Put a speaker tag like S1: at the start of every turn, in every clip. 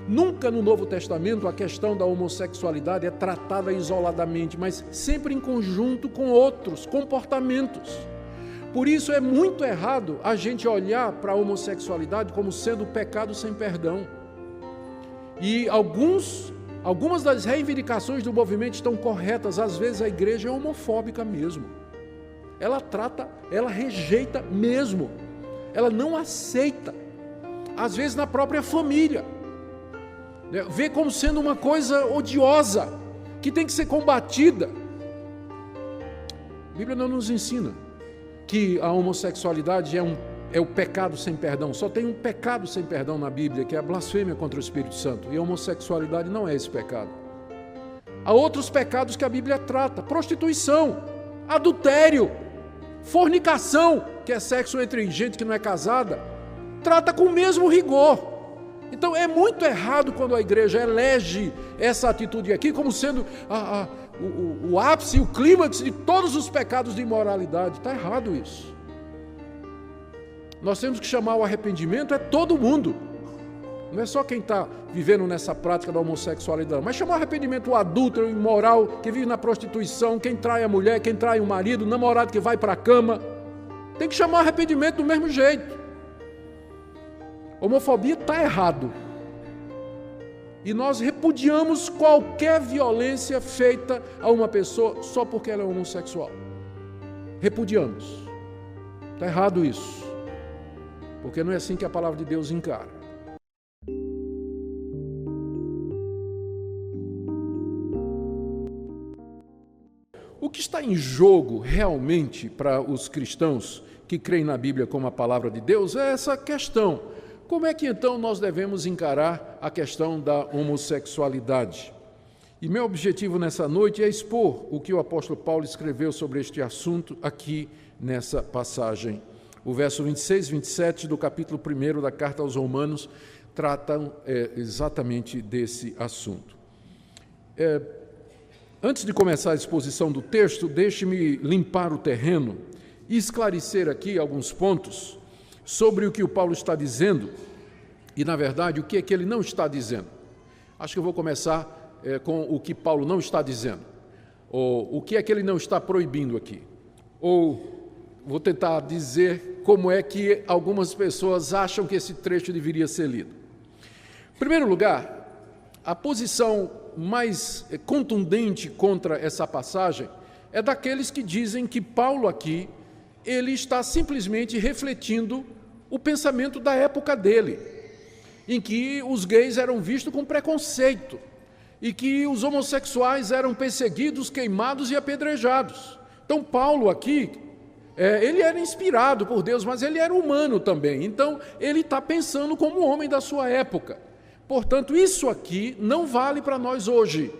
S1: Nunca no Novo Testamento a questão da homossexualidade é tratada isoladamente, mas sempre em conjunto com outros comportamentos. Por isso é muito errado a gente olhar para a homossexualidade como sendo pecado sem perdão. E algumas das reivindicações do movimento estão corretas. Às vezes a igreja é homofóbica mesmo. Ela rejeita mesmo. Ela não aceita. Às vezes na própria família. Vê como sendo uma coisa odiosa, que tem que ser combatida. A Bíblia não nos ensina que a homossexualidade é o pecado sem perdão. Só tem um pecado sem perdão na Bíblia, que é a blasfêmia contra o Espírito Santo. E a homossexualidade não é esse pecado. Há outros pecados que a Bíblia trata: prostituição, adultério, fornicação, que é sexo entre gente que não é casada, trata com o mesmo rigor. Então é muito errado quando a igreja elege essa atitude aqui como sendo o ápice, o clímax de todos os pecados de imoralidade. Está errado isso. Nós temos que chamar o arrependimento todo mundo. Não é só quem está vivendo nessa prática da homossexualidade, mas chamar o arrependimento o adúltero, o imoral, que vive na prostituição, quem trai a mulher, quem trai o marido, o namorado que vai para a cama. Tem que chamar o arrependimento do mesmo jeito. Homofobia está errado. E nós repudiamos qualquer violência feita a uma pessoa só porque ela é homossexual. Repudiamos. Está errado isso. Porque não é assim que a palavra de Deus encara. O que está em jogo realmente para os cristãos que creem na Bíblia como a palavra de Deus é essa questão. Como é que então nós devemos encarar a questão da homossexualidade? E meu objetivo nessa noite é expor o que o apóstolo Paulo escreveu sobre este assunto aqui nessa passagem. O verso 26 e 27 do capítulo 1 da carta aos Romanos tratam exatamente desse assunto. Antes de começar a exposição do texto, deixe-me limpar o terreno e esclarecer aqui alguns pontos sobre o que o Paulo está dizendo e, na verdade, o que é que ele não está dizendo. Acho que eu vou começar com o que Paulo não está dizendo, ou o que é que ele não está proibindo aqui, ou vou tentar dizer como é que algumas pessoas acham que esse trecho deveria ser lido. Em primeiro lugar, a posição mais contundente contra essa passagem é daqueles que dizem que Paulo aqui ele está simplesmente refletindo o pensamento da época dele, em que os gays eram vistos com preconceito e que os homossexuais eram perseguidos, queimados e apedrejados. Então Paulo aqui, ele era inspirado por Deus, mas ele era humano também. Então ele está pensando como um homem da sua época. Portanto, isso aqui não vale para nós hoje,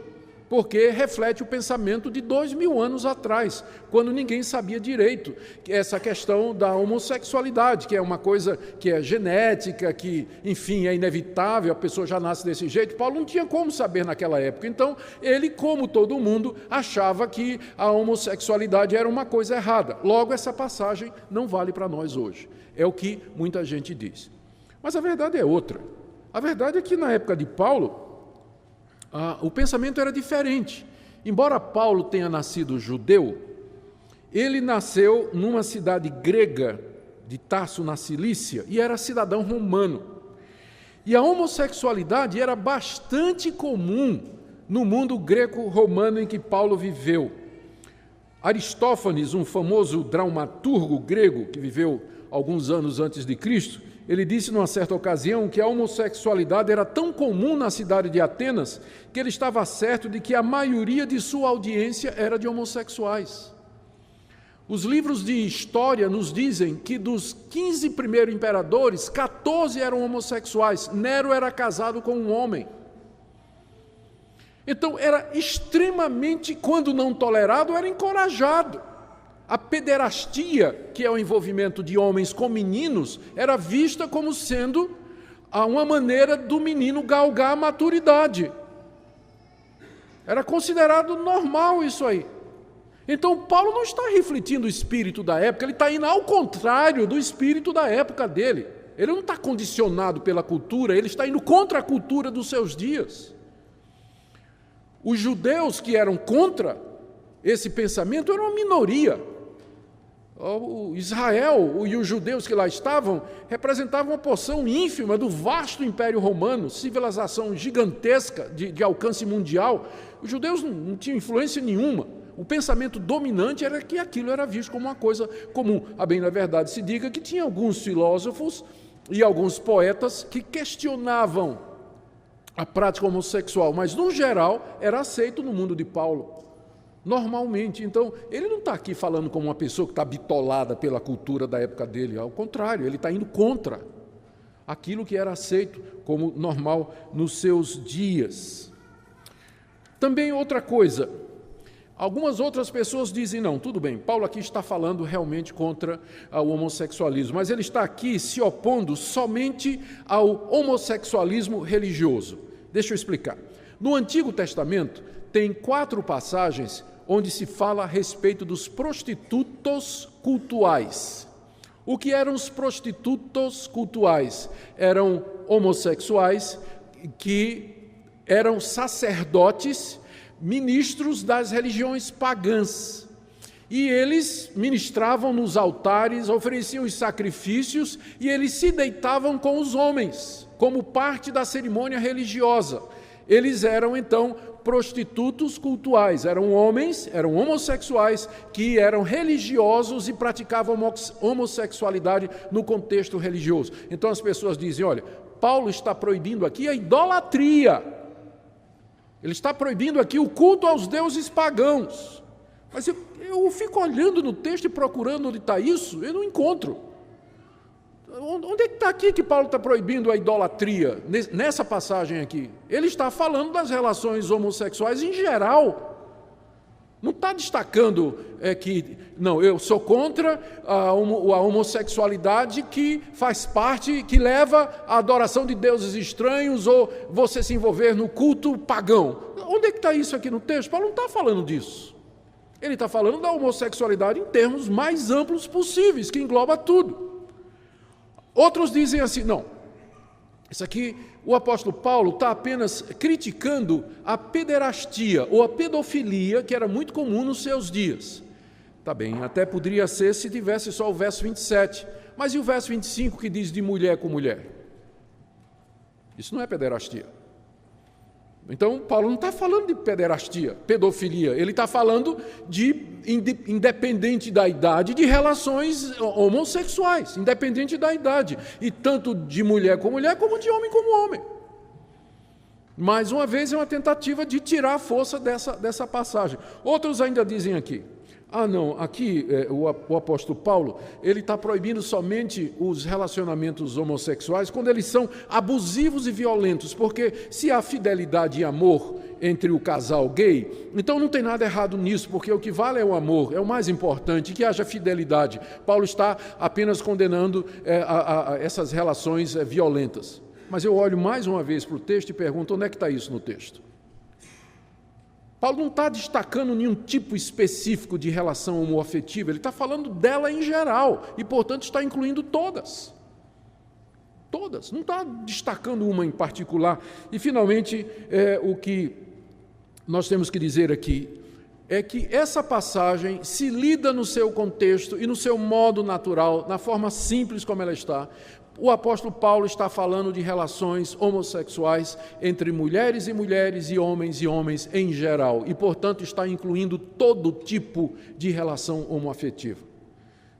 S1: porque reflete o pensamento de 2000 anos atrás, quando ninguém sabia direito essa questão da homossexualidade, que é uma coisa que é genética, que, enfim, é inevitável, a pessoa já nasce desse jeito. Paulo não tinha como saber naquela época. Então, ele, como todo mundo, achava que a homossexualidade era uma coisa errada. Logo, essa passagem não vale para nós hoje. É o que muita gente diz. Mas a verdade é outra. A verdade é que, na época de Paulo, o pensamento era diferente. Embora Paulo tenha nascido judeu, ele nasceu numa cidade grega de Tarso, na Cilícia, e era cidadão romano. E a homossexualidade era bastante comum no mundo greco-romano em que Paulo viveu. Aristófanes, um famoso dramaturgo grego que viveu alguns anos antes de Cristo, ele disse numa certa ocasião que a homossexualidade era tão comum na cidade de Atenas que ele estava certo de que a maioria de sua audiência era de homossexuais. Os livros de história nos dizem que dos 15 primeiros imperadores, 14 eram homossexuais. Nero era casado com um homem. Então era extremamente, quando não tolerado, era encorajado. A pederastia, que é o envolvimento de homens com meninos, era vista como sendo uma maneira do menino galgar a maturidade. Era considerado normal isso aí. Então, Paulo não está refletindo o espírito da época, ele está indo ao contrário do espírito da época dele. Ele não está condicionado pela cultura, ele está indo contra a cultura dos seus dias. Os judeus que eram contra esse pensamento eram uma minoria. O Israel e os judeus que lá estavam representavam uma porção ínfima do vasto Império Romano, civilização gigantesca de alcance mundial. Os judeus não tinham influência nenhuma. O pensamento dominante era que aquilo era visto como uma coisa comum. A bem da verdade se diga que tinha alguns filósofos e alguns poetas que questionavam a prática homossexual, mas no geral era aceito no mundo de Paulo. Normalmente, então, ele não está aqui falando como uma pessoa que está bitolada pela cultura da época dele, ao contrário, ele está indo contra aquilo que era aceito como normal nos seus dias. Também outra coisa, algumas outras pessoas dizem, não, tudo bem, Paulo aqui está falando realmente contra o homossexualismo, mas ele está aqui se opondo somente ao homossexualismo religioso. Deixa eu explicar. No Antigo Testamento, tem 4 passagens onde se fala a respeito dos prostitutos cultuais. O que eram os prostitutos cultuais? Eram homossexuais que eram sacerdotes, ministros das religiões pagãs. E eles ministravam nos altares, ofereciam os sacrifícios e eles se deitavam com os homens, como parte da cerimônia religiosa. Eles eram, então, prostitutos cultuais, eram homens, eram homossexuais que eram religiosos e praticavam homossexualidade no contexto religioso. Então as pessoas dizem, olha, Paulo está proibindo aqui a idolatria, ele está proibindo aqui o culto aos deuses pagãos. Mas eu fico olhando no texto e procurando onde está isso, eu não encontro. Onde é que está aqui que Paulo está proibindo a idolatria, nessa passagem aqui? Ele está falando das relações homossexuais em geral. Não está destacando que, não, eu sou contra a homossexualidade que faz parte, que leva à adoração de deuses estranhos ou você se envolver no culto pagão. Onde é que está isso aqui no texto? Paulo não está falando disso. Ele está falando da homossexualidade em termos mais amplos possíveis, que engloba tudo. Outros dizem assim, não, isso aqui o apóstolo Paulo está apenas criticando a pederastia ou a pedofilia, que era muito comum nos seus dias. Tá bem, até poderia ser se tivesse só o verso 27, mas e o verso 25 que diz de mulher com mulher? Isso não é pederastia. Então, Paulo não está falando de pederastia, pedofilia, ele está falando de, independente da idade, de relações homossexuais, independente da idade, e tanto de mulher, como de homem como homem. Mais uma vez, é uma tentativa de tirar a força dessa passagem. Outros ainda dizem aqui, não, aqui o apóstolo Paulo, ele está proibindo somente os relacionamentos homossexuais quando eles são abusivos e violentos, porque se há fidelidade e amor entre o casal gay, então não tem nada errado nisso, porque o que vale é o amor, é o mais importante, que haja fidelidade. Paulo está apenas condenando essas relações violentas. Mas eu olho mais uma vez para o texto e pergunto, onde é que está isso no texto? Paulo não está destacando nenhum tipo específico de relação homoafetiva, ele está falando dela em geral, e, portanto, está incluindo todas. Todas, não está destacando uma em particular. E, finalmente, o que nós temos que dizer aqui é que essa passagem se lida no seu contexto e no seu modo natural, na forma simples como ela está. O apóstolo Paulo está falando de relações homossexuais entre mulheres e homens em geral, e, portanto, está incluindo todo tipo de relação homoafetiva.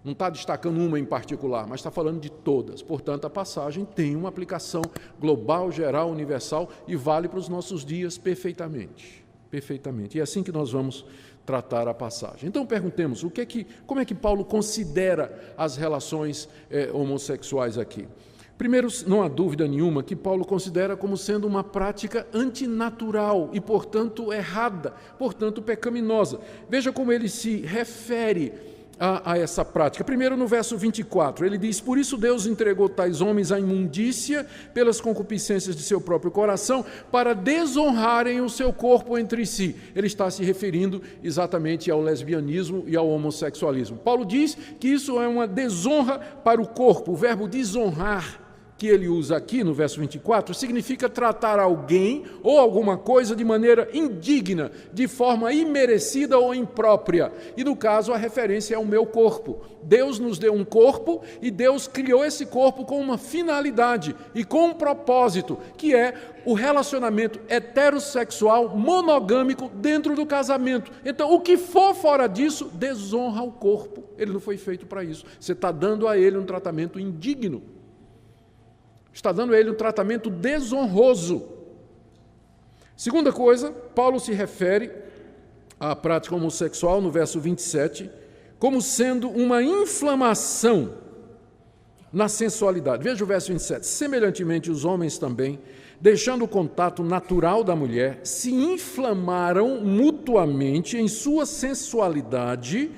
S1: Não está destacando uma em particular, mas está falando de todas. Portanto, a passagem tem uma aplicação global, geral, universal e vale para os nossos dias perfeitamente. Perfeitamente. E é assim que nós vamos tratar a passagem. Então, perguntemos, como é que Paulo considera as relações homossexuais aqui? Primeiro, não há dúvida nenhuma que Paulo considera como sendo uma prática antinatural e, portanto, errada, portanto, pecaminosa. Veja como ele se refere a essa prática. Primeiro, no verso 24, ele diz, por isso Deus entregou tais homens à imundícia pelas concupiscências de seu próprio coração, para desonrarem o seu corpo entre si. Ele está se referindo exatamente ao lesbianismo e ao homossexualismo. Paulo diz que isso é uma desonra para o corpo, o verbo desonrar que ele usa aqui no verso 24 significa tratar alguém ou alguma coisa de maneira indigna, de forma imerecida ou imprópria. E no caso a referência é o meu corpo. Deus nos deu um corpo e Deus criou esse corpo com uma finalidade e com um propósito, que é o relacionamento heterossexual monogâmico dentro do casamento. Então, o que for fora disso desonra o corpo. Ele não foi feito para isso. Você está dando a ele um tratamento indigno. Está dando a ele um tratamento desonroso. Segunda coisa, Paulo se refere à prática homossexual, no verso 27, como sendo uma inflamação na sensualidade. Veja o verso 27. Semelhantemente, os homens também, deixando o contato natural da mulher, se inflamaram mutuamente em sua sensualidade,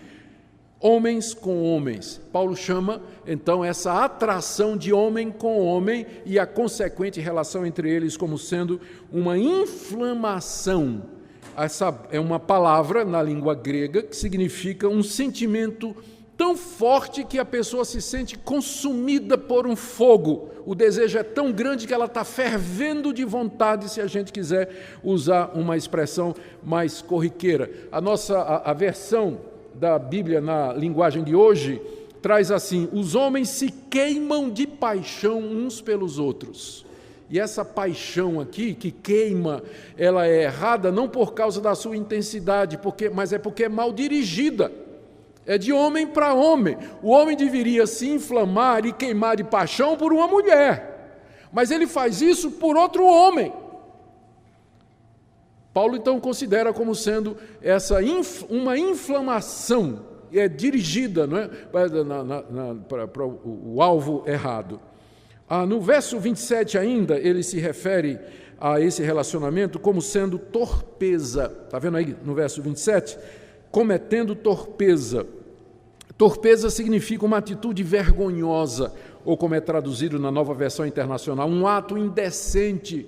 S1: homens com homens. Paulo chama, então, essa atração de homem com homem e a consequente relação entre eles como sendo uma inflamação. Essa é uma palavra na língua grega que significa um sentimento tão forte que a pessoa se sente consumida por um fogo. O desejo é tão grande que ela está fervendo de vontade, se a gente quiser usar uma expressão mais corriqueira. A versão da Bíblia na linguagem de hoje traz assim: os homens se queimam de paixão uns pelos outros. E essa paixão aqui, que queima, ela é errada não por causa da sua intensidade, mas é porque é mal dirigida. É de homem para homem. O homem deveria se inflamar e queimar de paixão por uma mulher, mas ele faz isso por outro homem. Paulo então considera como sendo uma inflamação, é dirigida, não é? Para o alvo errado. No verso 27 ainda, ele se refere a esse relacionamento como sendo torpeza. Está vendo aí no verso 27? Cometendo torpeza. Torpeza significa uma atitude vergonhosa, ou como é traduzido na Nova Versão Internacional, um ato indecente.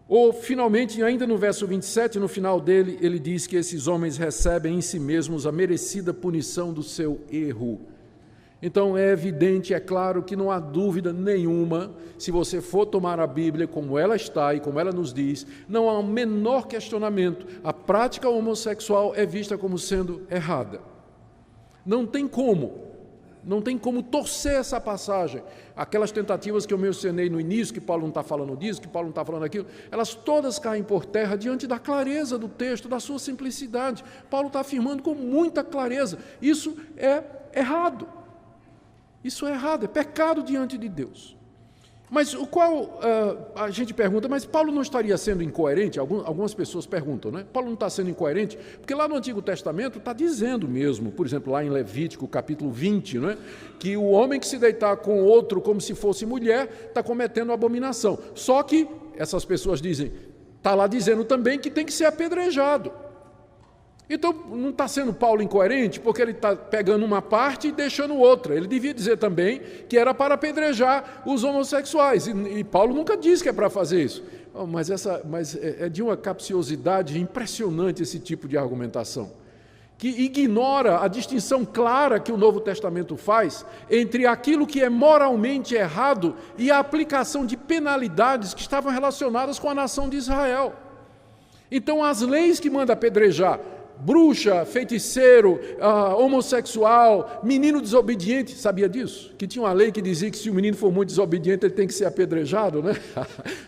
S1: Ou, finalmente, ainda no verso 27, no final dele, ele diz que esses homens recebem em si mesmos a merecida punição do seu erro. Então, é evidente, é claro que não há dúvida nenhuma, se você for tomar a Bíblia como ela está e como ela nos diz, não há o menor questionamento. A prática homossexual é vista como sendo errada. Não tem como torcer essa passagem. Aquelas tentativas que eu mencionei no início, que Paulo não está falando disso, que Paulo não está falando aquilo, elas todas caem por terra diante da clareza do texto, da sua simplicidade. Paulo está afirmando com muita clareza: isso é errado. Isso é errado, é pecado diante de Deus. Mas a gente pergunta, mas Paulo não estaria sendo incoerente? Algumas pessoas perguntam, né? Paulo não está sendo incoerente? Porque lá no Antigo Testamento está dizendo mesmo, por exemplo, lá em Levítico, capítulo 20, né, que o homem que se deitar com outro como se fosse mulher está cometendo abominação. Só que essas pessoas dizem, está lá dizendo também que tem que ser apedrejado. Então, não está sendo Paulo incoerente, porque ele está pegando uma parte e deixando outra. Ele devia dizer também que era para apedrejar os homossexuais, e Paulo nunca disse que é para fazer isso. Mas é de uma capciosidade impressionante esse tipo de argumentação, que ignora a distinção clara que o Novo Testamento faz entre aquilo que é moralmente errado e a aplicação de penalidades que estavam relacionadas com a nação de Israel. Então, as leis que manda apedrejar bruxa, feiticeiro, homossexual, menino desobediente, sabia disso? Que tinha uma lei que dizia que se o menino for muito desobediente, ele tem que ser apedrejado, né?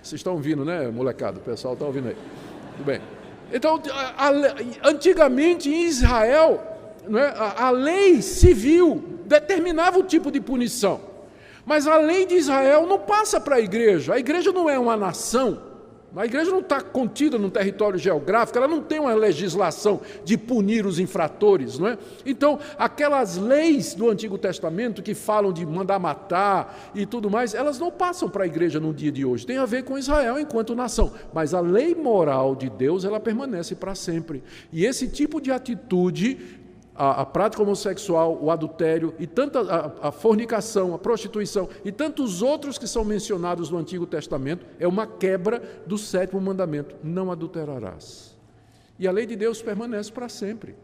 S1: Vocês estão ouvindo, né, molecada? O pessoal está ouvindo aí. Tudo bem. Então, antigamente em Israel, né, a lei civil determinava o tipo de punição, mas a lei de Israel não passa para a igreja não é uma nação. A igreja não está contida num território geográfico, ela não tem uma legislação de punir os infratores, não é? Então, aquelas leis do Antigo Testamento que falam de mandar matar e tudo mais, elas não passam para a igreja no dia de hoje. Tem a ver com Israel enquanto nação, mas a lei moral de Deus, ela permanece para sempre. E esse tipo de atitude, a prática homossexual, o adultério, e a fornicação, a prostituição e tantos outros que são mencionados no Antigo Testamento, é uma quebra do 7º mandamento: não adulterarás. E a lei de Deus permanece para sempre.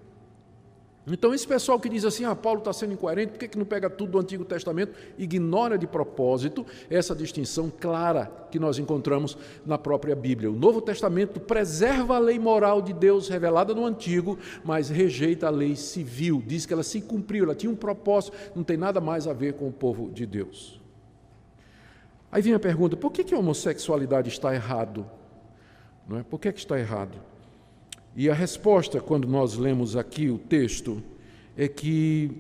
S1: Então, esse pessoal que diz assim, Paulo está sendo incoerente, por que não pega tudo do Antigo Testamento? Ignora de propósito essa distinção clara que nós encontramos na própria Bíblia. O Novo Testamento preserva a lei moral de Deus revelada no Antigo, mas rejeita a lei civil, diz que ela se cumpriu, ela tinha um propósito, não tem nada mais a ver com o povo de Deus. Aí vem a pergunta, por que a homossexualidade está errado? Não é? Por que está errado? E a resposta, quando nós lemos aqui o texto, é que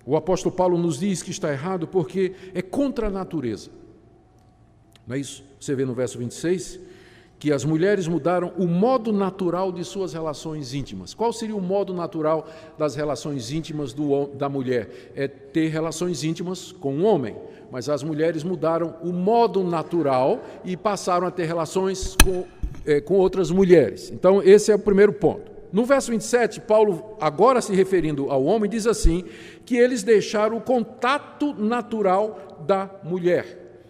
S1: o apóstolo Paulo nos diz que está errado porque é contra a natureza. Não é isso? Você vê no verso 26 que as mulheres mudaram o modo natural de suas relações íntimas. Qual seria o modo natural das relações íntimas da mulher? É ter relações íntimas com um homem. Mas as mulheres mudaram o modo natural e passaram a ter relações com outras mulheres. Então, esse é o primeiro ponto. No verso 27, Paulo, agora se referindo ao homem, diz assim, que eles deixaram o contato natural da mulher.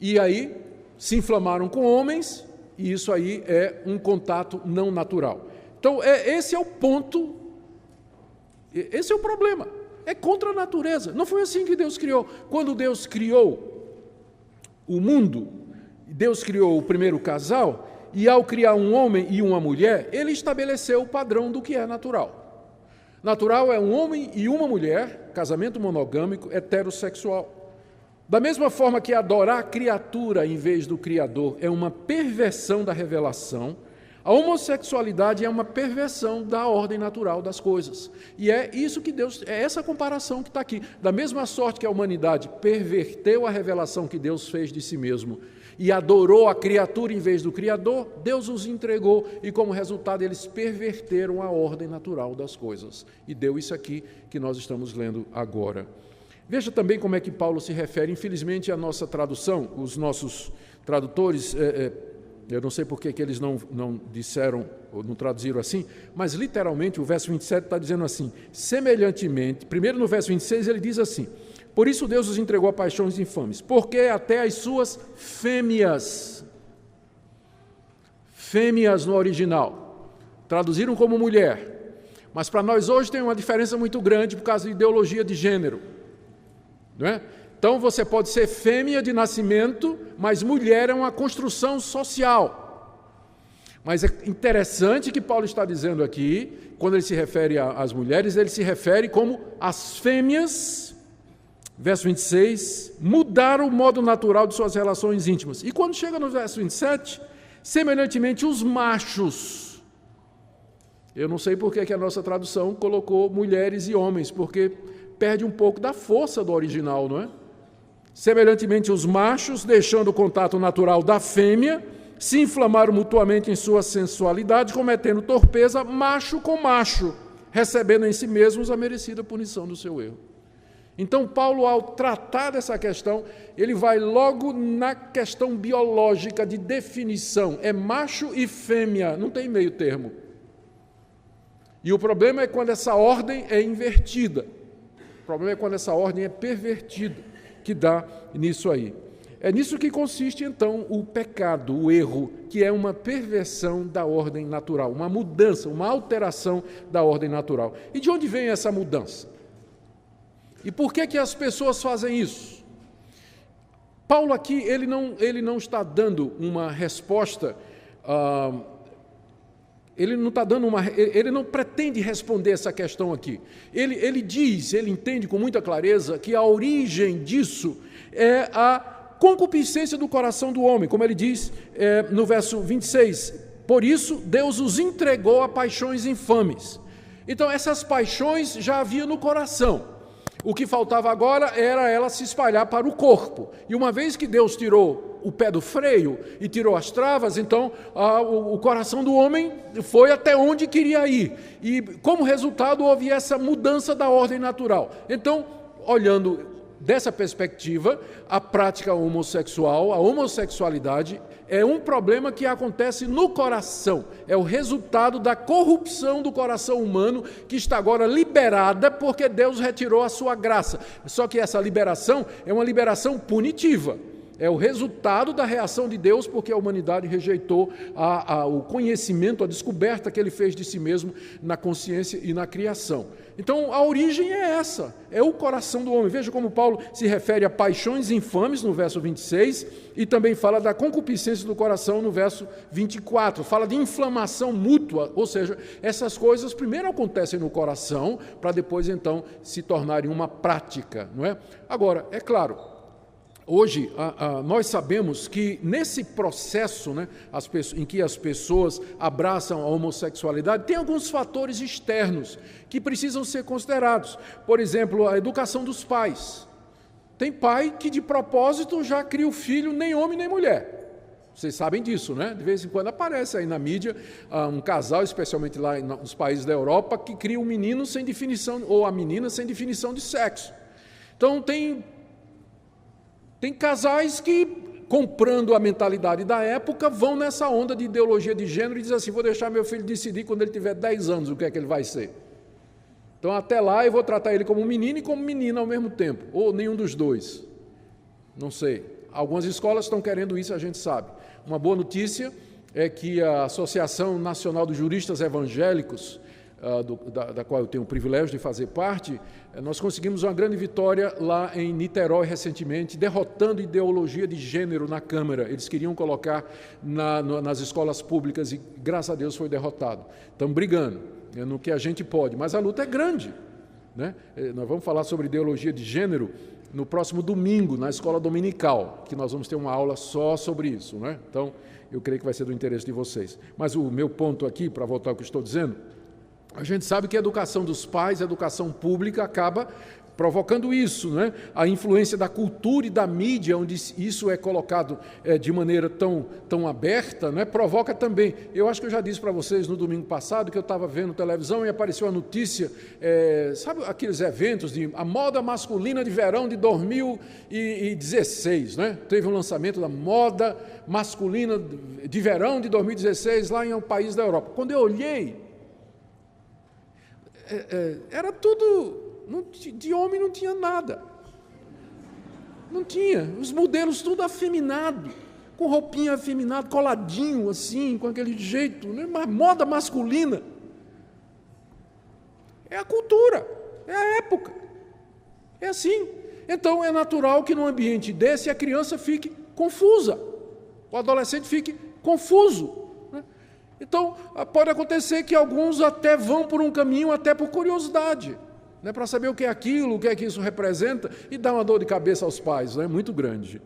S1: E aí, se inflamaram com homens, e isso aí é um contato não natural. Então, esse é o ponto, esse é o problema. É contra a natureza. Não foi assim que Deus criou. Quando Deus criou o mundo, Deus criou o primeiro casal, e ao criar um homem e uma mulher, ele estabeleceu o padrão do que é natural. Natural é um homem e uma mulher, casamento monogâmico, heterossexual. Da mesma forma que adorar a criatura em vez do Criador é uma perversão da revelação, a homossexualidade é uma perversão da ordem natural das coisas. E é isso que Deus, é essa comparação que está aqui. Da mesma sorte que a humanidade perverteu a revelação que Deus fez de si mesmo e adorou a criatura em vez do Criador, Deus os entregou e, como resultado, eles perverteram a ordem natural das coisas. E deu isso aqui que nós estamos lendo agora. Veja também como é que Paulo se refere. Infelizmente, a nossa tradução, os nossos tradutores, eu não sei por que eles não disseram, ou não traduziram assim, mas literalmente o verso 27 está dizendo assim, semelhantemente, primeiro no verso 26 ele diz assim, por isso Deus os entregou a paixões infames, porque até as suas fêmeas no original, traduziram como mulher, mas para nós hoje tem uma diferença muito grande por causa da ideologia de gênero, não é? Então você pode ser fêmea de nascimento, mas mulher é uma construção social. Mas é interessante que Paulo está dizendo aqui, quando ele se refere às mulheres, ele se refere como as fêmeas, verso 26, mudaram o modo natural de suas relações íntimas. E quando chega no verso 27, semelhantemente os machos. Eu não sei por que a nossa tradução colocou mulheres e homens, porque perde um pouco da força do original, não é? Semelhantemente, os machos, deixando o contato natural da fêmea, se inflamaram mutuamente em sua sensualidade, cometendo torpeza macho com macho, recebendo em si mesmos a merecida punição do seu erro. Então, Paulo, ao tratar dessa questão, ele vai logo na questão biológica de definição. É macho e fêmea, não tem meio termo. E o problema é quando essa ordem é invertida. O problema é quando essa ordem é pervertida, que dá nisso aí. É nisso que consiste, então, o pecado, o erro, que é uma perversão da ordem natural, uma mudança, uma alteração da ordem natural. E de onde vem essa mudança? E por que as pessoas fazem isso? Paulo aqui, ele não está dando uma resposta, ele não pretende responder essa questão aqui. Ele entende com muita clareza que a origem disso é a concupiscência do coração do homem, como ele diz no verso 26. Por isso, Deus os entregou a paixões infames. Então, essas paixões já havia no coração. O que faltava agora era ela se espalhar para o corpo. E uma vez que Deus tirou o pé do freio e tirou as travas, então o coração do homem foi até onde queria ir. E como resultado houve essa mudança da ordem natural. Então, olhando dessa perspectiva, a prática homossexual, a homossexualidade, é um problema que acontece no coração. É o resultado da corrupção do coração humano que está agora liberada porque Deus retirou a sua graça. Só que essa liberação é uma liberação punitiva. É o resultado da reação de Deus, porque a humanidade rejeitou o conhecimento, a descoberta que ele fez de si mesmo na consciência e na criação. Então, a origem é essa, é o coração do homem. Veja como Paulo se refere a paixões infames, no verso 26, e também fala da concupiscência do coração, no verso 24. Fala de inflamação mútua, ou seja, essas coisas primeiro acontecem no coração, para depois, então, se tornarem uma prática, não é? Agora, é claro, hoje nós sabemos que nesse processo, né, em que as pessoas abraçam a homossexualidade, tem alguns fatores externos que precisam ser considerados. Por exemplo, a educação dos pais. Tem pai que de propósito já cria o filho nem homem nem mulher. Vocês sabem disso, né? De vez em quando aparece aí na mídia um casal, especialmente lá nos países da Europa, que cria um menino sem definição, ou a menina sem definição de sexo. Então tem casais que, comprando a mentalidade da época, vão nessa onda de ideologia de gênero e dizem assim, vou deixar meu filho decidir quando ele tiver 10 anos o que é que ele vai ser. Então, até lá, eu vou tratar ele como menino e como menina ao mesmo tempo, ou nenhum dos dois. Não sei. Algumas escolas estão querendo isso, a gente sabe. Uma boa notícia é que a Associação Nacional dos Juristas Evangélicos, da qual eu tenho o privilégio de fazer parte, nós conseguimos uma grande vitória lá em Niterói recentemente, derrotando ideologia de gênero na Câmara. Eles queriam colocar nas escolas públicas e, graças a Deus, foi derrotado. Estamos brigando no que a gente pode, mas a luta é grande, né? Nós vamos falar sobre ideologia de gênero no próximo domingo, na escola dominical, que nós vamos ter uma aula só sobre isso, né? Então, eu creio que vai ser do interesse de vocês. Mas o meu ponto aqui, para voltar ao que estou dizendo, a gente sabe que a educação dos pais, a educação pública, acaba provocando isso, né? A influência da cultura e da mídia, onde isso é colocado de maneira tão aberta, né? Provoca também. Eu acho que eu já disse para vocês no domingo passado que eu estava vendo televisão e apareceu a notícia, sabe aqueles eventos de a moda masculina de verão de 2016, né? Teve um lançamento da moda masculina de verão de 2016 lá em um país da Europa. Quando eu olhei, era tudo... de homem não tinha nada. Não tinha. Os modelos tudo afeminado, com roupinha afeminada, coladinho assim, com aquele jeito, né? Uma moda masculina. É a cultura, é a época. É assim. Então é natural que num ambiente desse a criança fique confusa, o adolescente fique confuso. Então, pode acontecer que alguns até vão por um caminho, até por curiosidade, né, para saber o que é aquilo, o que é que isso representa, e dá uma dor de cabeça aos pais, né, muito grande.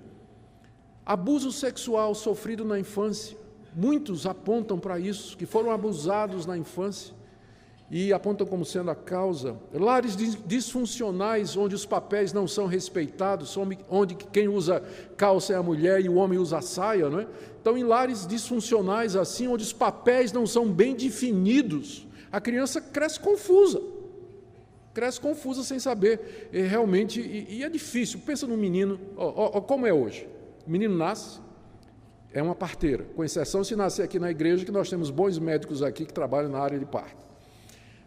S1: Abuso sexual sofrido na infância, muitos apontam para isso, que foram abusados na infância, e apontam como sendo a causa. Lares disfuncionais, onde os papéis não são respeitados, onde quem usa calça é a mulher e o homem usa a saia, não é? Então, em lares disfuncionais assim, onde os papéis não são bem definidos, a criança cresce confusa sem saber realmente, e é difícil. Pensa no menino, como é hoje. O menino nasce, é uma parteira, com exceção se nascer aqui na igreja, que nós temos bons médicos aqui que trabalham na área de parto.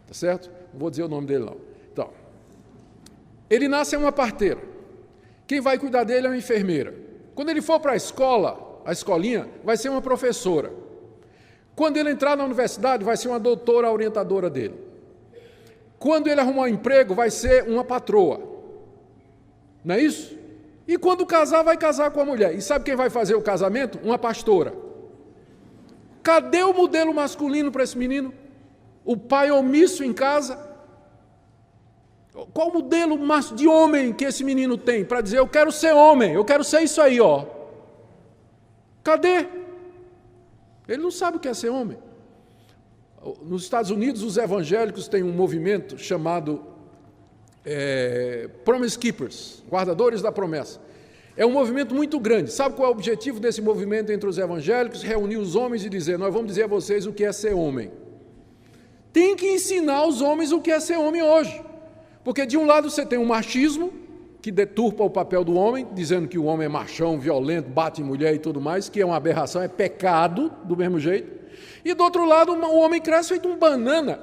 S1: Tá certo? Não vou dizer o nome dele, não. Então, ele nasce é uma parteira. Quem vai cuidar dele é uma enfermeira. Quando ele for para a escola, a escolinha, vai ser uma professora. Quando ele entrar na universidade, vai ser uma doutora orientadora dele. Quando ele arrumar um emprego, vai ser uma patroa. Não é isso? E quando casar, vai casar com a mulher. E sabe quem vai fazer o casamento? Uma pastora. Cadê o modelo masculino para esse menino? O pai omisso em casa? Qual o modelo de homem que esse menino tem para dizer, eu quero ser homem, eu quero ser isso aí, ó? Cadê? Ele não sabe o que é ser homem. Nos Estados Unidos, os evangélicos têm um movimento chamado Promise Keepers, guardadores da promessa. É um movimento muito grande. Sabe qual é o objetivo desse movimento entre os evangélicos? Reunir os homens e dizer, nós vamos dizer a vocês o que é ser homem. Tem que ensinar os homens o que é ser homem hoje. Porque de um lado você tem o machismo, que deturpa o papel do homem, dizendo que o homem é machão, violento, bate em mulher e tudo mais, que é uma aberração, é pecado, do mesmo jeito. E do outro lado, o homem cresce feito um banana.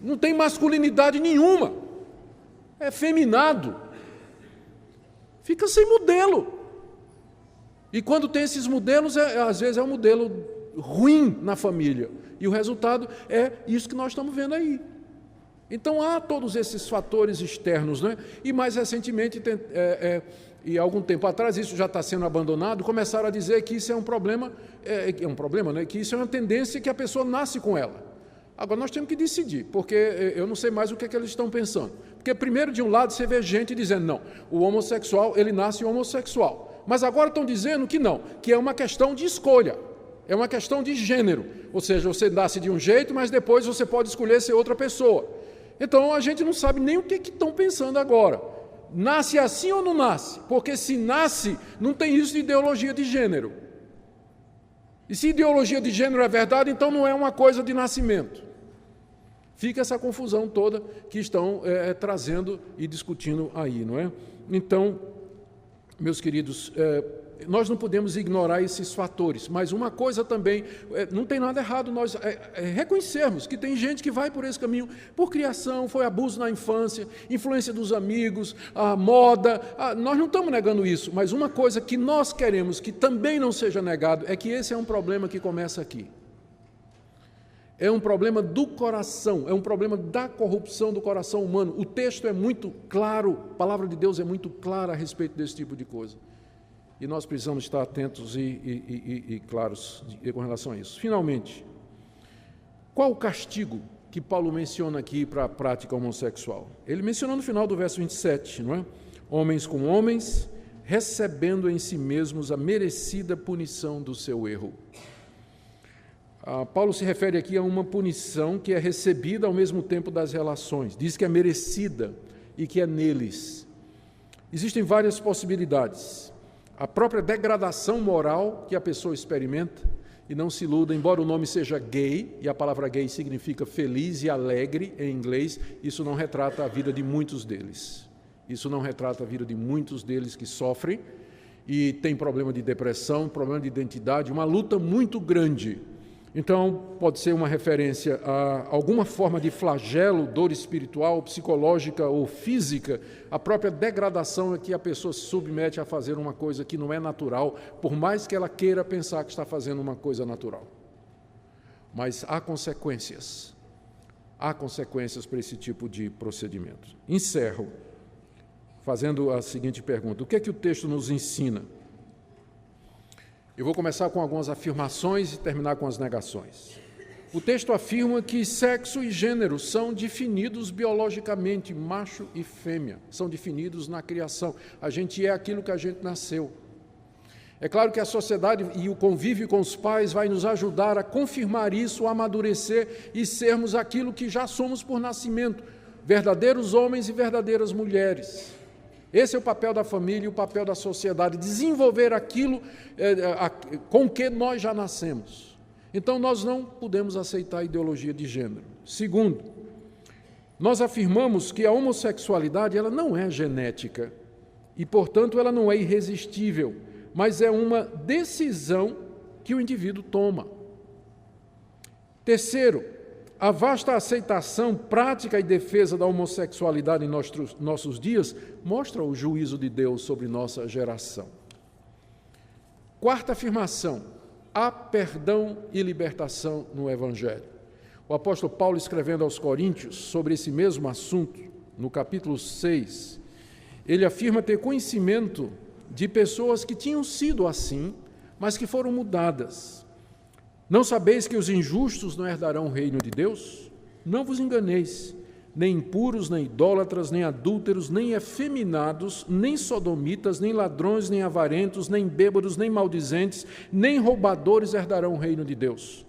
S1: Não tem masculinidade nenhuma. É feminado. Fica sem modelo. E quando tem esses modelos, às vezes é um modelo ruim na família. E o resultado é isso que nós estamos vendo aí. Então há todos esses fatores externos, né? E mais recentemente, e algum tempo atrás, isso já está sendo abandonado, começaram a dizer que isso é um problema, né? Que isso é uma tendência que a pessoa nasce com ela. Agora nós temos que decidir, porque eu não sei mais o que é que eles estão pensando. Porque primeiro, de um lado, você vê gente dizendo, não, o homossexual, ele nasce homossexual. Mas agora estão dizendo que não, que é uma questão de escolha, é uma questão de gênero. Ou seja, você nasce de um jeito, mas depois você pode escolher ser outra pessoa. Então a gente não sabe nem o que estão pensando agora. Nasce assim ou não nasce? Porque se nasce, não tem isso de ideologia de gênero. E se ideologia de gênero é verdade, então não é uma coisa de nascimento. Fica essa confusão toda que estão trazendo e discutindo aí, não é? Então, meus queridos, nós não podemos ignorar esses fatores, mas uma coisa também, não tem nada errado nós reconhecermos que tem gente que vai por esse caminho, por criação, foi abuso na infância, influência dos amigos, a moda, nós não estamos negando isso, mas uma coisa que nós queremos que também não seja negado é que esse é um problema que começa aqui. É um problema do coração, é um problema da corrupção do coração humano. O texto é muito claro, a palavra de Deus é muito clara a respeito desse tipo de coisa. E nós precisamos estar atentos e claros com relação a isso. Finalmente, qual o castigo que Paulo menciona aqui para a prática homossexual? Ele menciona no final do verso 27, não é? Homens com homens, recebendo em si mesmos a merecida punição do seu erro. Paulo se refere aqui a uma punição que é recebida ao mesmo tempo das relações. Diz que é merecida e que é neles. Existem várias possibilidades. A própria degradação moral que a pessoa experimenta, e não se iluda, embora o nome seja gay, e a palavra gay significa feliz e alegre em inglês, isso não retrata a vida de muitos deles. Isso não retrata a vida de muitos deles que sofrem e têm problema de depressão, problema de identidade, uma luta muito grande. Então, pode ser uma referência a alguma forma de flagelo, dor espiritual, psicológica ou física, a própria degradação é que a pessoa se submete a fazer uma coisa que não é natural, por mais que ela queira pensar que está fazendo uma coisa natural. Mas há consequências para esse tipo de procedimento. Encerro fazendo a seguinte pergunta: o que é que o texto nos ensina? Eu vou começar com algumas afirmações e terminar com as negações. O texto afirma que sexo e gênero são definidos biologicamente, macho e fêmea, são definidos na criação. A gente é aquilo que a gente nasceu. É claro que a sociedade e o convívio com os pais vai nos ajudar a confirmar isso, a amadurecer e sermos aquilo que já somos por nascimento, verdadeiros homens e verdadeiras mulheres. Esse é o papel da família e o papel da sociedade, desenvolver aquilo com que nós já nascemos. Então, nós não podemos aceitar a ideologia de gênero. Segundo, nós afirmamos que a homossexualidade ela não é genética e, portanto, ela não é irresistível, mas é uma decisão que o indivíduo toma. Terceiro, a vasta aceitação, prática e defesa da homossexualidade em nossos dias mostra o juízo de Deus sobre nossa geração. Quarta afirmação: há perdão e libertação no Evangelho. O apóstolo Paulo, escrevendo aos Coríntios sobre esse mesmo assunto, no capítulo 6, ele afirma ter conhecimento de pessoas que tinham sido assim, mas que foram mudadas. Não sabeis que os injustos não herdarão o reino de Deus? Não vos enganeis, nem impuros, nem idólatras, nem adúlteros, nem efeminados, nem sodomitas, nem ladrões, nem avarentos, nem bêbados, nem maldizentes, nem roubadores herdarão o reino de Deus.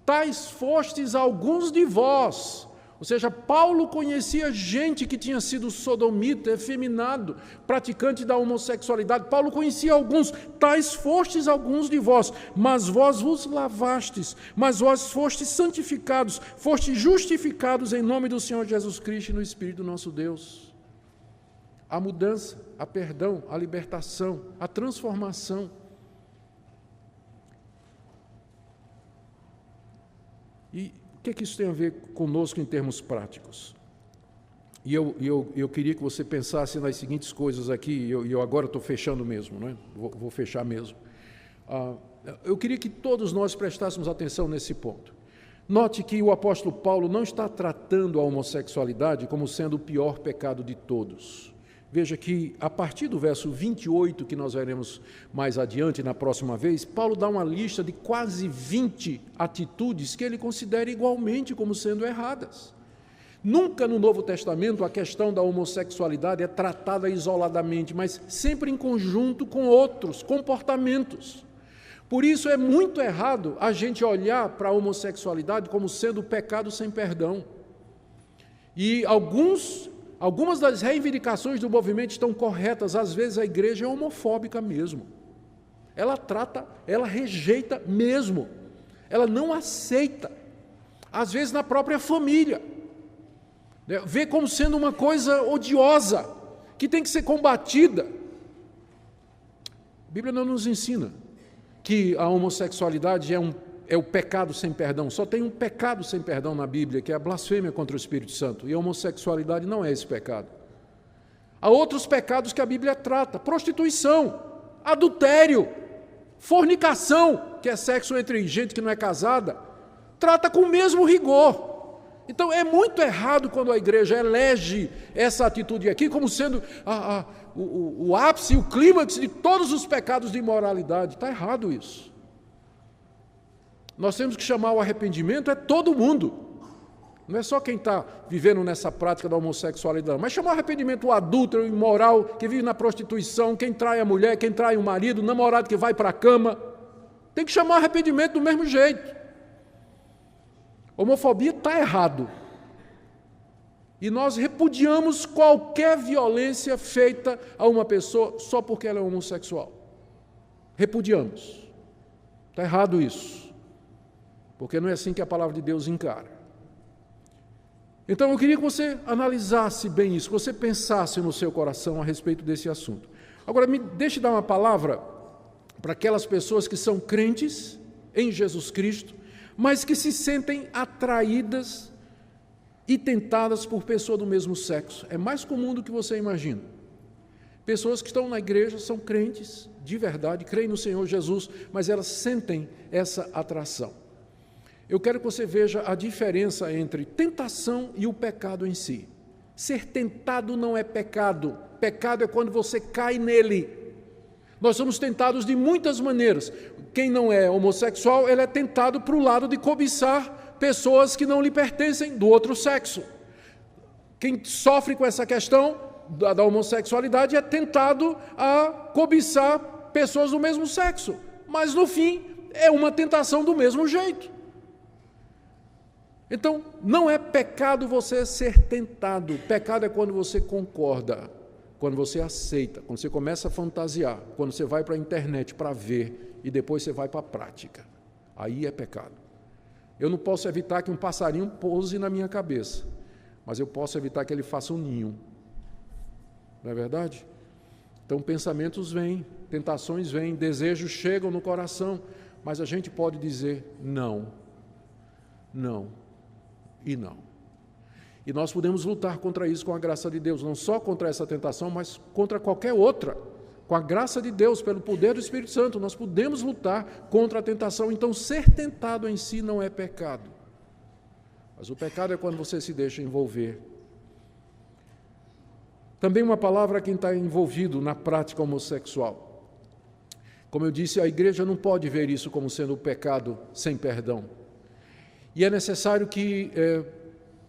S1: Tais fostes alguns de vós. Ou seja, Paulo conhecia gente que tinha sido sodomita, efeminado, praticante da homossexualidade. Paulo conhecia alguns, tais fostes alguns de vós, mas vós vos lavastes, mas vós fostes santificados, fostes justificados em nome do Senhor Jesus Cristo e no Espírito do nosso Deus. A mudança, a perdão, a libertação, a transformação. E o que isso tem a ver conosco em termos práticos? E eu queria que você pensasse nas seguintes coisas aqui, e eu agora estou fechando mesmo, não é? Vou fechar mesmo. Eu queria que todos nós prestássemos atenção nesse ponto. Note que o apóstolo Paulo não está tratando a homossexualidade como sendo o pior pecado de todos. Veja que, a partir do verso 28, que nós veremos mais adiante na próxima vez, Paulo dá uma lista de quase 20 atitudes que ele considera igualmente como sendo erradas. Nunca no Novo Testamento a questão da homossexualidade é tratada isoladamente, mas sempre em conjunto com outros comportamentos. Por isso é muito errado a gente olhar para a homossexualidade como sendo pecado sem perdão. E algumas das reivindicações do movimento estão corretas. Às vezes a igreja é homofóbica mesmo. Ela rejeita mesmo. Ela não aceita. Às vezes na própria família. Vê como sendo uma coisa odiosa, que tem que ser combatida. A Bíblia não nos ensina que a homossexualidade é o pecado sem perdão. Só tem um pecado sem perdão na Bíblia, que é a blasfêmia contra o Espírito Santo. E a homossexualidade não é esse pecado. Há outros pecados que a Bíblia trata: prostituição, adultério, fornicação, que é sexo entre gente que não é casada, trata com o mesmo rigor. Então é muito errado quando a igreja elege essa atitude aqui como sendo o ápice, o clímax de todos os pecados de imoralidade. Está errado isso. Nós temos que chamar o arrependimento todo mundo. Não é só quem está vivendo nessa prática da homossexualidade, mas chamar o arrependimento o adúltero, o imoral, que vive na prostituição, quem trai a mulher, quem trai o marido, o namorado que vai para a cama. Tem que chamar o arrependimento do mesmo jeito. Homofobia está errado. E nós repudiamos qualquer violência feita a uma pessoa só porque ela é homossexual. Repudiamos. Está errado isso. Porque não é assim que a palavra de Deus encara. Então eu queria que você analisasse bem isso, que você pensasse no seu coração a respeito desse assunto. Agora, me deixe dar uma palavra para aquelas pessoas que são crentes em Jesus Cristo, mas que se sentem atraídas e tentadas por pessoa do mesmo sexo. É mais comum do que você imagina. Pessoas que estão na igreja, são crentes de verdade, creem no Senhor Jesus, mas elas sentem essa atração. Eu quero que você veja a diferença entre tentação e o pecado em si. Ser tentado não é pecado. Pecado é quando você cai nele. Nós somos tentados de muitas maneiras. Quem não é homossexual, ele é tentado para o lado de cobiçar pessoas que não lhe pertencem, do outro sexo. Quem sofre com essa questão da homossexualidade é tentado a cobiçar pessoas do mesmo sexo. Mas, no fim, é uma tentação do mesmo jeito. Então, não é pecado você ser tentado. Pecado é quando você concorda, quando você aceita, quando você começa a fantasiar, quando você vai para a internet para ver e depois você vai para a prática. Aí é pecado. Eu não posso evitar que um passarinho pouse na minha cabeça, mas eu posso evitar que ele faça um ninho. Não é verdade? Então pensamentos vêm, tentações vêm, desejos chegam no coração, mas a gente pode dizer não, não e não. E nós podemos lutar contra isso com a graça de Deus, não só contra essa tentação, mas contra qualquer outra. Com a graça de Deus, pelo poder do Espírito Santo, nós podemos lutar contra a tentação. Então, ser tentado em si não é pecado. Mas o pecado é quando você se deixa envolver. Também uma palavra a quem está envolvido na prática homossexual. Como eu disse, a igreja não pode ver isso como sendo um pecado sem perdão. E é necessário que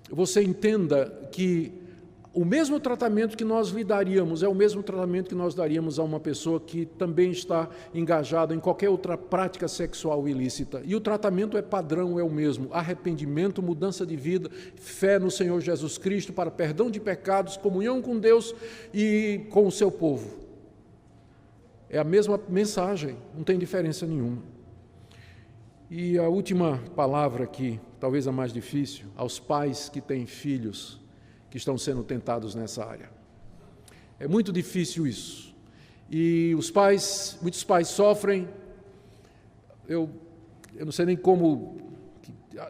S1: você entenda que o mesmo tratamento que nós lhe daríamos é o mesmo tratamento que nós daríamos a uma pessoa que também está engajada em qualquer outra prática sexual ilícita. E o tratamento é padrão, é o mesmo: arrependimento, mudança de vida, fé no Senhor Jesus Cristo para perdão de pecados, comunhão com Deus e com o seu povo. É a mesma mensagem, não tem diferença nenhuma. E a última palavra aqui, talvez a mais difícil, aos pais que têm filhos que estão sendo tentados nessa área. É muito difícil isso. E muitos pais sofrem. Eu não sei nem como.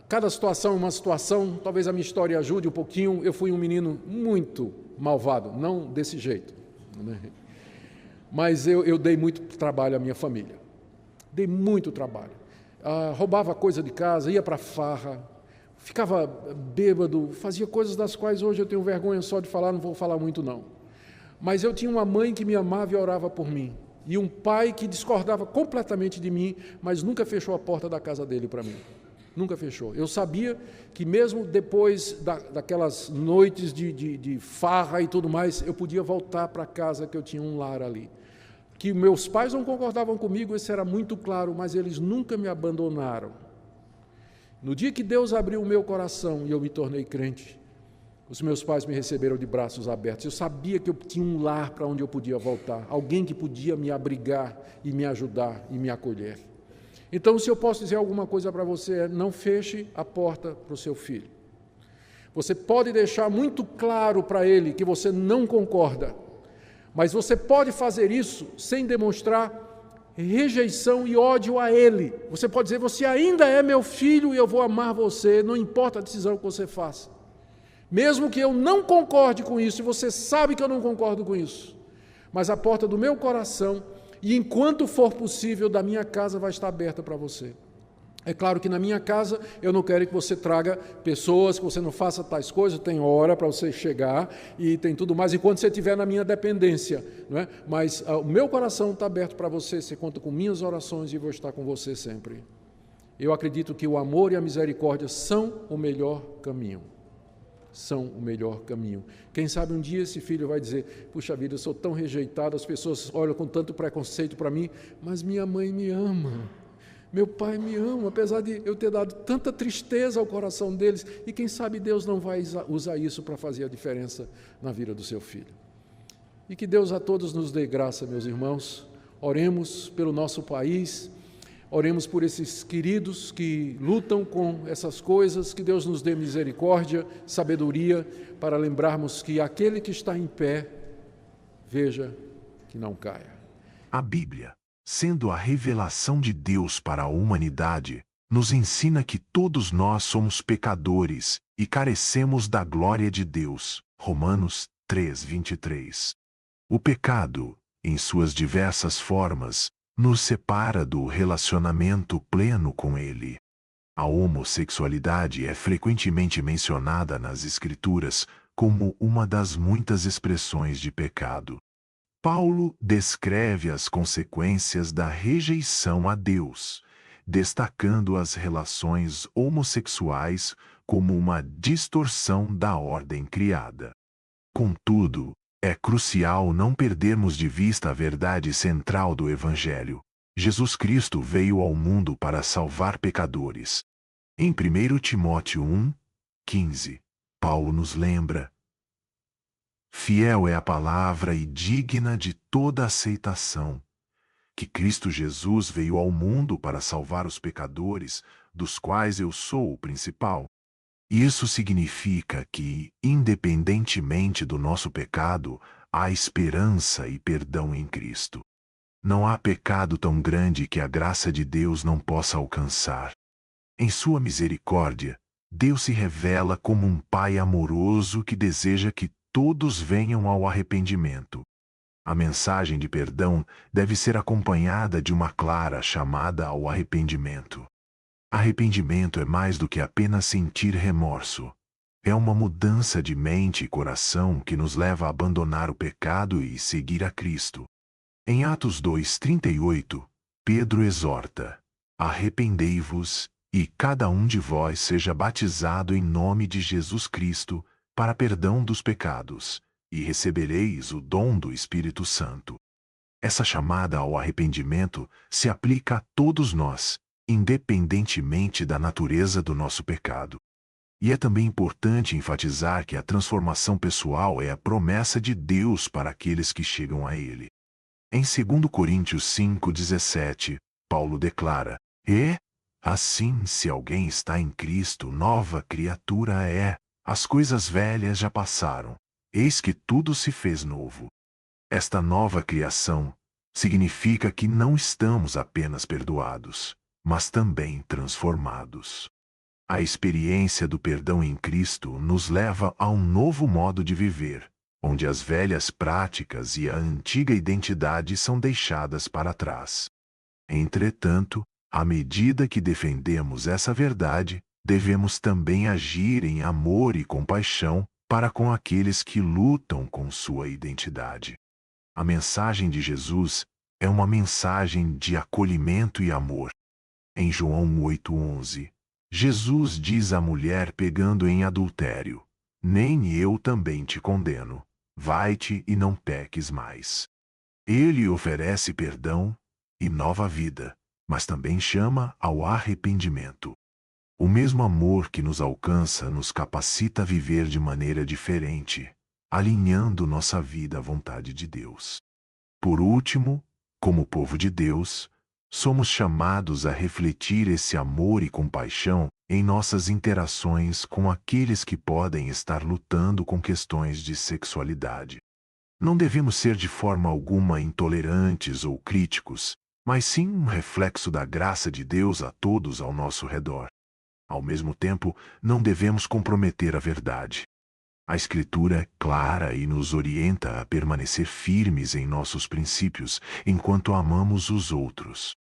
S1: Cada situação é uma situação. Talvez a minha história ajude um pouquinho. Eu fui um menino muito malvado, não desse jeito, né? Mas eu dei muito trabalho à minha família. Dei muito trabalho. Roubava coisa de casa, ia para farra, ficava bêbado, fazia coisas das quais hoje eu tenho vergonha só de falar, não vou falar muito não. Mas eu tinha uma mãe que me amava e orava por mim, e um pai que discordava completamente de mim, mas nunca fechou a porta da casa dele para mim. Nunca fechou. Eu sabia que mesmo depois daquelas noites de farra e tudo mais, eu podia voltar para casa, que eu tinha um lar ali. Que meus pais não concordavam comigo, isso era muito claro, mas eles nunca me abandonaram. No dia que Deus abriu o meu coração e eu me tornei crente, os meus pais me receberam de braços abertos. Eu sabia que eu tinha um lar para onde eu podia voltar, alguém que podia me abrigar e me ajudar e me acolher. Então, se eu posso dizer alguma coisa para você, não feche a porta para o seu filho. Você pode deixar muito claro para ele que você não concorda, mas você pode fazer isso sem demonstrar rejeição e ódio a ele. Você pode dizer, você ainda é meu filho e eu vou amar você, não importa a decisão que você faça. Mesmo que eu não concorde com isso, e você sabe que eu não concordo com isso, mas a porta do meu coração, e enquanto for possível, da minha casa vai estar aberta para você. É claro que na minha casa eu não quero que você traga pessoas, que você não faça tais coisas, tem hora para você chegar e tem tudo mais, enquanto você estiver na minha dependência, não é? Mas o meu coração está aberto para você, você conta com minhas orações e vou estar com você sempre. Eu acredito que o amor e a misericórdia são o melhor caminho. São o melhor caminho. Quem sabe um dia esse filho vai dizer, puxa vida, eu sou tão rejeitado, as pessoas olham com tanto preconceito para mim, mas minha mãe me ama. Meu pai me ama, apesar de eu ter dado tanta tristeza ao coração deles, e quem sabe Deus não vai usar isso para fazer a diferença na vida do seu filho. E que Deus a todos nos dê graça, meus irmãos. Oremos pelo nosso país, oremos por esses queridos que lutam com essas coisas, que Deus nos dê misericórdia, sabedoria, para lembrarmos que aquele que está em pé, veja que não caia.
S2: A Bíblia, sendo a revelação de Deus para a humanidade, nos ensina que todos nós somos pecadores e carecemos da glória de Deus. Romanos 3:23. O pecado, em suas diversas formas, nos separa do relacionamento pleno com Ele. A homossexualidade é frequentemente mencionada nas Escrituras como uma das muitas expressões de pecado. Paulo descreve as consequências da rejeição a Deus, destacando as relações homossexuais como uma distorção da ordem criada. Contudo, é crucial não perdermos de vista a verdade central do Evangelho. Jesus Cristo veio ao mundo para salvar pecadores. Em 1 Timóteo 1:15, Paulo nos lembra: fiel é a palavra e digna de toda aceitação, que Cristo Jesus veio ao mundo para salvar os pecadores, dos quais eu sou o principal. Isso significa que, independentemente do nosso pecado, há esperança e perdão em Cristo. Não há pecado tão grande que a graça de Deus não possa alcançar. Em sua misericórdia, Deus se revela como um Pai amoroso que deseja que todos venham ao arrependimento. A mensagem de perdão deve ser acompanhada de uma clara chamada ao arrependimento. Arrependimento é mais do que apenas sentir remorso. É uma mudança de mente e coração que nos leva a abandonar o pecado e seguir a Cristo. Em Atos 2:38, Pedro exorta: arrependei-vos e cada um de vós seja batizado em nome de Jesus Cristo para perdão dos pecados, e recebereis o dom do Espírito Santo. Essa chamada ao arrependimento se aplica a todos nós, independentemente da natureza do nosso pecado. E é também importante enfatizar que a transformação pessoal é a promessa de Deus para aqueles que chegam a Ele. Em 2 Coríntios 5:17, Paulo declara: e, assim, se alguém está em Cristo, nova criatura é. As coisas velhas já passaram, eis que tudo se fez novo. Esta nova criação significa que não estamos apenas perdoados, mas também transformados. A experiência do perdão em Cristo nos leva a um novo modo de viver, onde as velhas práticas e a antiga identidade são deixadas para trás. Entretanto, à medida que defendemos essa verdade, devemos também agir em amor e compaixão para com aqueles que lutam com sua identidade. A mensagem de Jesus é uma mensagem de acolhimento e amor. Em João 8,11, Jesus diz à mulher pegando em adultério: nem eu também te condeno. Vai-te e não peques mais. Ele oferece perdão e nova vida, mas também chama ao arrependimento. O mesmo amor que nos alcança nos capacita a viver de maneira diferente, alinhando nossa vida à vontade de Deus. Por último, como povo de Deus, somos chamados a refletir esse amor e compaixão em nossas interações com aqueles que podem estar lutando com questões de sexualidade. Não devemos ser de forma alguma intolerantes ou críticos, mas sim um reflexo da graça de Deus a todos ao nosso redor. Ao mesmo tempo, não devemos comprometer a verdade. A Escritura é clara e nos orienta a permanecer firmes em nossos princípios enquanto amamos os outros.